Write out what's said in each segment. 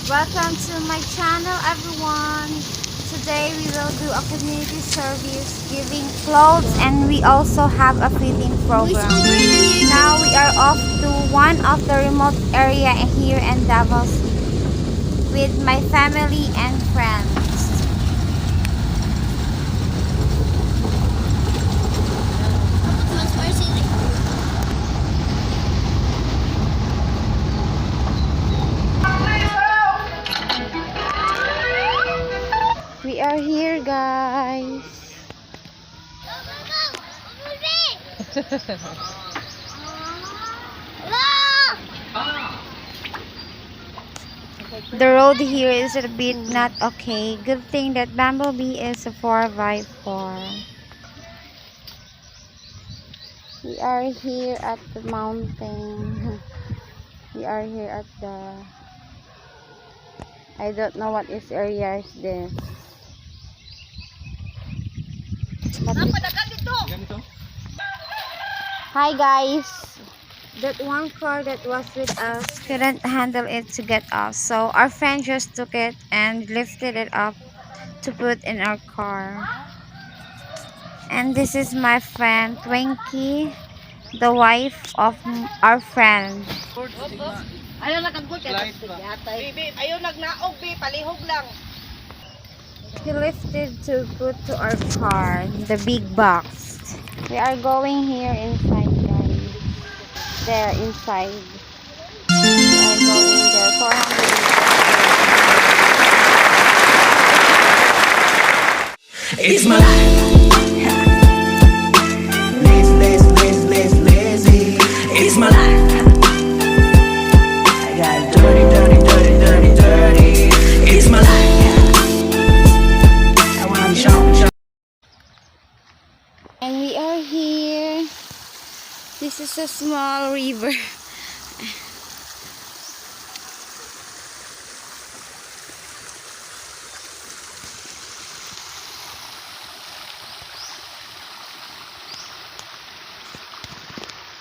Welcome to my channel, everyone. Today we will do a community service, giving clothes, and we also have a feeding program. Now we are off to one of the remote area here in Davao City with my family and friends. We are here, guys. The road here is a bit not okay. Good thing that Bumblebee is a 4x4. We are here at the mountain. We are here at the... I don't know what is area is this. Hi guys! That one car that was with us couldn't handle it to get off, so our friend just took it and lifted it up to put in our car. And this is my friend Twinkie, the wife of our friend. Ayaw nakagot ka. Bibi, ayaw nagnaog, bi, palihog lang. He lifted to put to our car, the big box. We are going here inside, guys. There, inside. We are going there. 400 meters. It's my life. Lazy, lazy, lazy, lazy, lazy. It's my life. I got dirty, dirty, dirty, dirty, dirty. It's my life. I wanna shout. And we are here. This is a small river.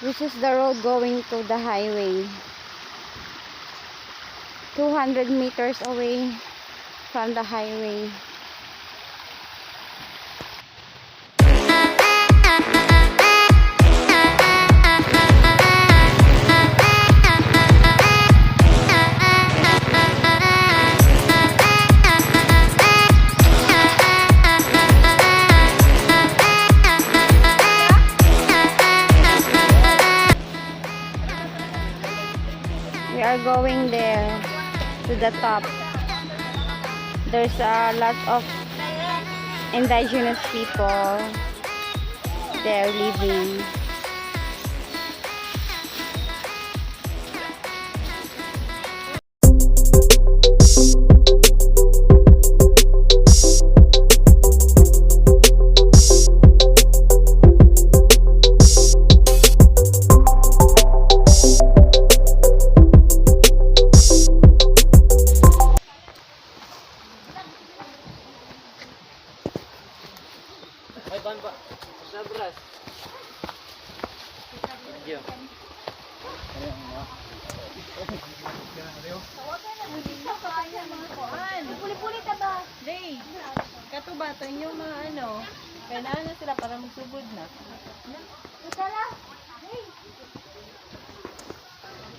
This is the road going to the highway. 200 meters away from the highway. We are going there to the top. There's a lot of indigenous people there living. Puli-puli ka ba? Day, kato ba ito yung mga ano, kailangan na sila para magsugod na.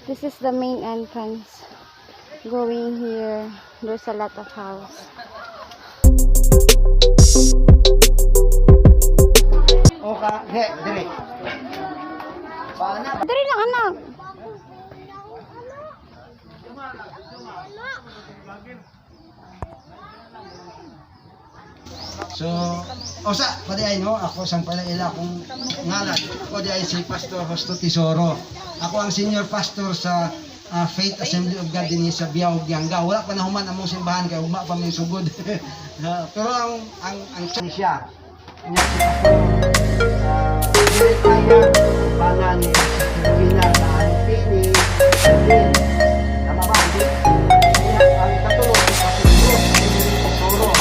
This is the main entrance. Going here, there's a lot of house. Okay, dire. Dali lang, anak. So, osa, pwede ay no, ako sang pala ila akong ngalan. Pwede ay si Pastor Hosto Tesoro. Ako ang senior pastor sa Faith Assembly of God din sa Biao, Gianga. Wala pa nahuman among simbahan kay ugma pa may sugod. Pero ang siya. Niya si Pastor Banan Gina sa Pini. Tama ba? Ang katulong si Pastor Tesoro.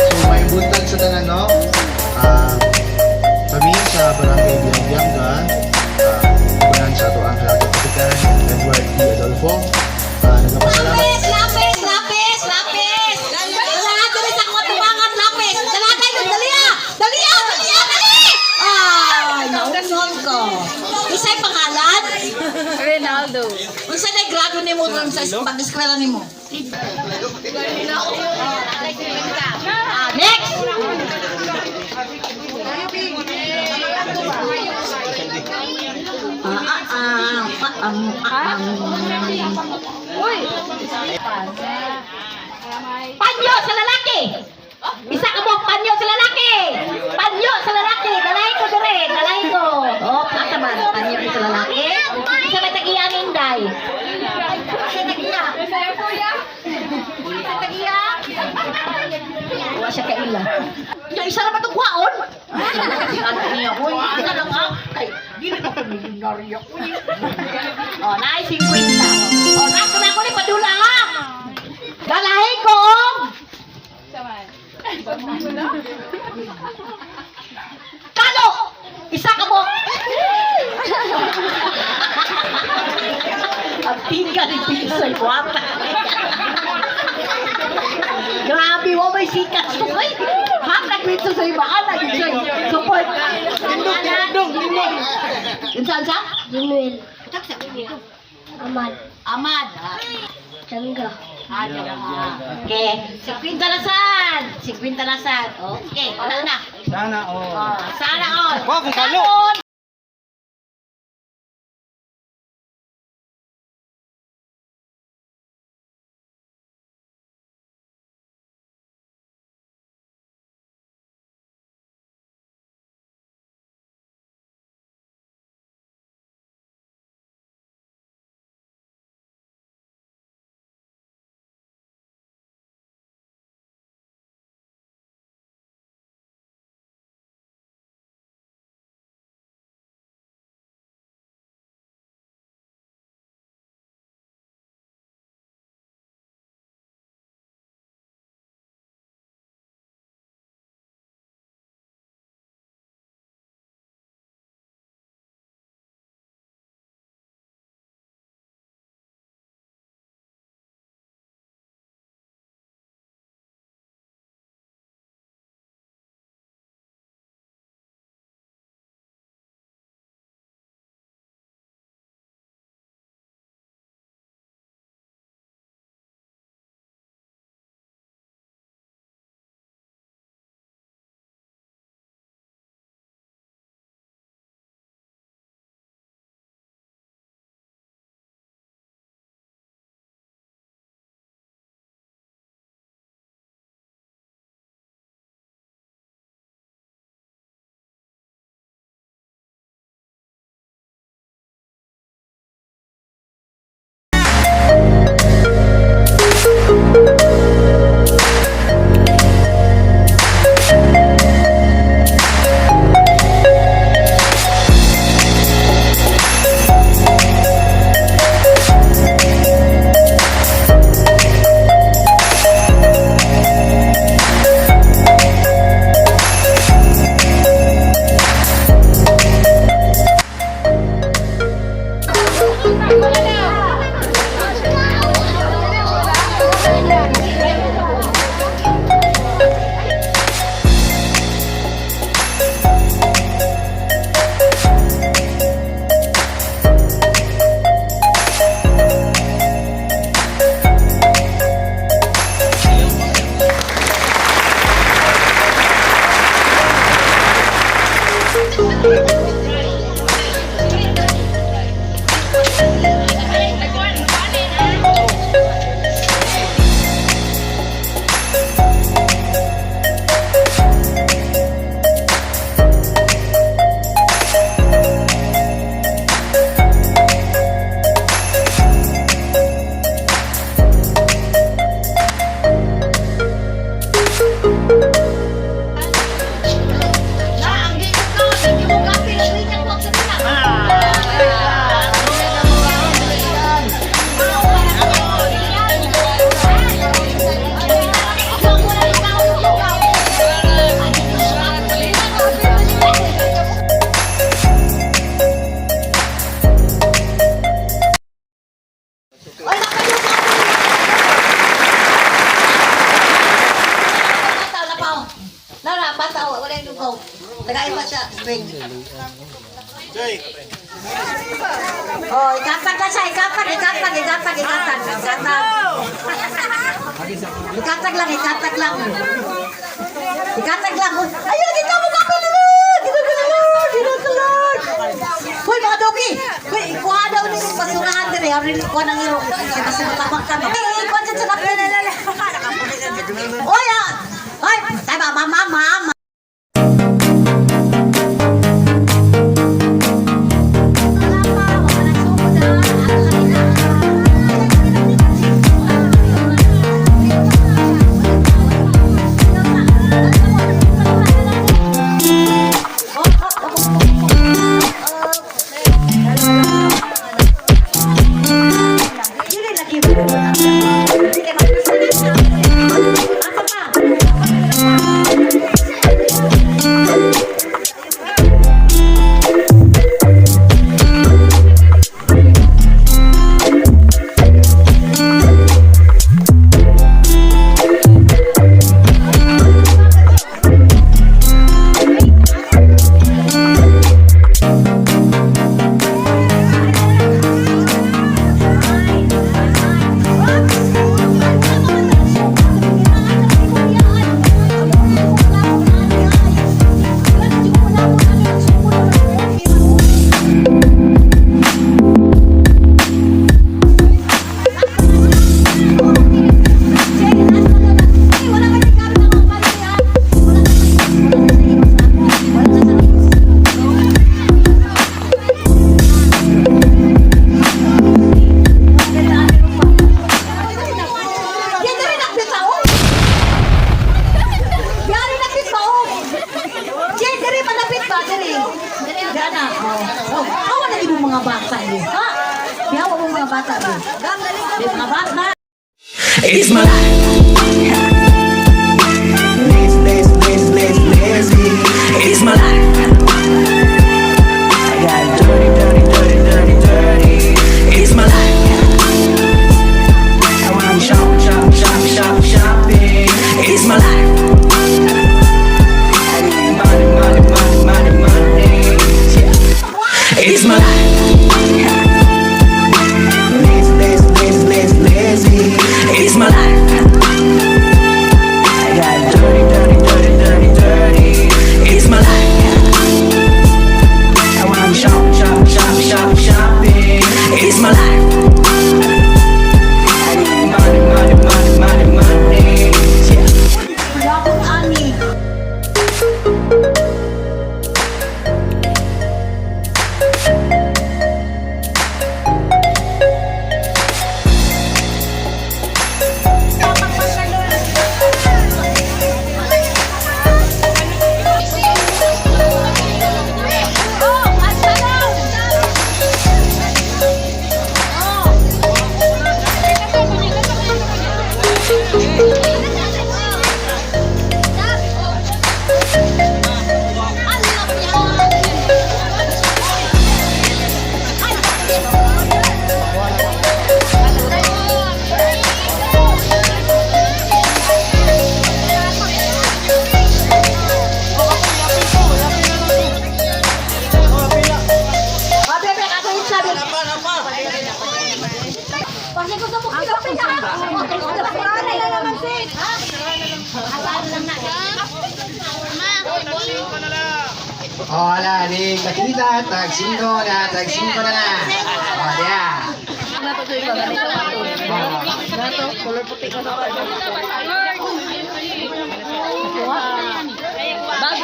So may buntag sa tanan no. Kami sa Barangay Biangga, kunan sa ato ang Kalakatikan, Edward D. Adolfo, Unsa na grado nimo ron sa pag-eskwela nimo? Next. Panyo sa lalaki. Isa ka mo panyo sa lalaki. Panyo sa lalaki. Dalay ko dire, dalay ko. Oh, asa man panyo sa lalaki? Isa ba tagiya ninday? Isa tagiya. Isa tagiya. Wa siya ka ila. Ya isa ra ba tong kwaon? Ano niya ko? Isa lang ah. Ay, dili ko pa milyonaryo ko. Oh, naay 50. Oh, nako na ko ni padula ha. Dalahin ko. Kano! Isa ka mo! Ang tingga ni Pinsoy Buwata. Grabe, wa may sikat. Sukay! Hatag dito sa ibaan na dito. Support! Lindong! Yun saan sa? Junwel. Taksa. Ahmad. Ahmad. Changga. Okay. 50 lasan. 50 lasan. Okay. Wala na. Sana, oh. Sana all. Wag kung talo. Kanon. Nara, bata, wala yung lugaw. Tagay pa siya, spring. Joy, Oh, ikatag ka siya, ikatag. Ikatag lang. Ikatag lang. Ayun, kita mo kapalilan! Ginagalan! Hoy, mga dogi! Hoy, ikuha daw nila yung basurahan din eh. Arin ikuha ng iro. Kasi mas matabang ka. Ikuha dyan sa kapalilan. Hoy, hoy, tayo mama. It's my life. Lazy. It's my life. I got dirty. It's my life. I wanna shopping. It's my life. I need money. Yeah. It's my life. Lazy. It's my life. I got dirty. It's my life. I wanna shopping. It's my life. I need money. Yeah. Labong ani. Pasti gusto mo kapit na. Ano na naman sin? Ha? Asal lang na. Oh, ala, di kakita, tag 5 na na. Oh, dia. Color puti ko sa Bag.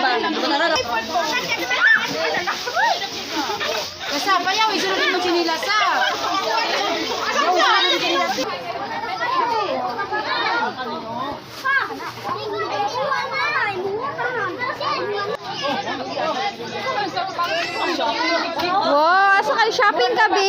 Kasa pa yaw, isunod mo chinila sa. Wow, asa kayo shopping gabi?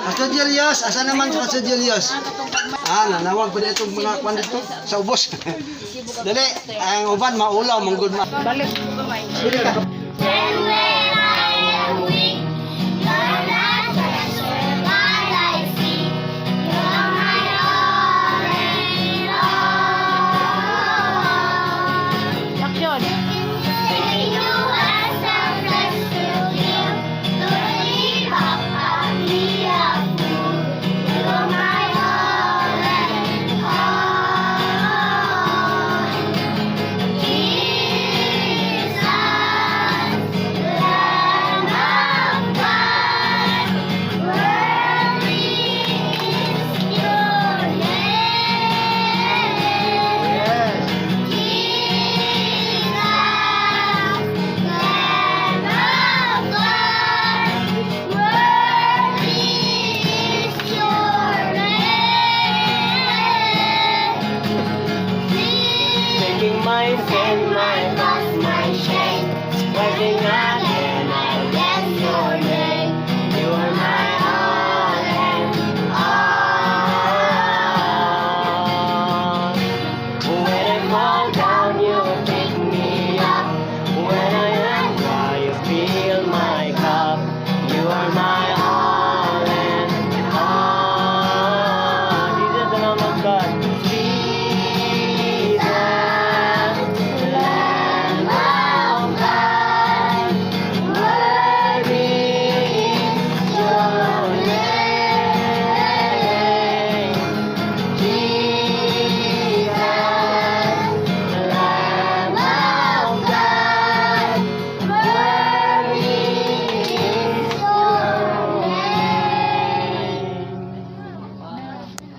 Pastor Julius, asa naman si Pastor Julius? Nanawag pa dito mga kwan dito sa ubos. Dali, ang uban maulaw, manggod ma. Balik. And when I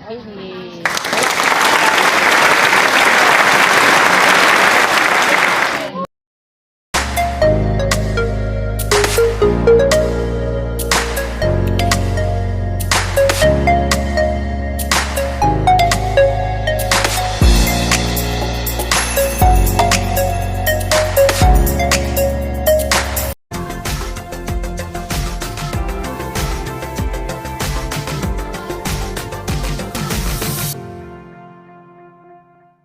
Aileen.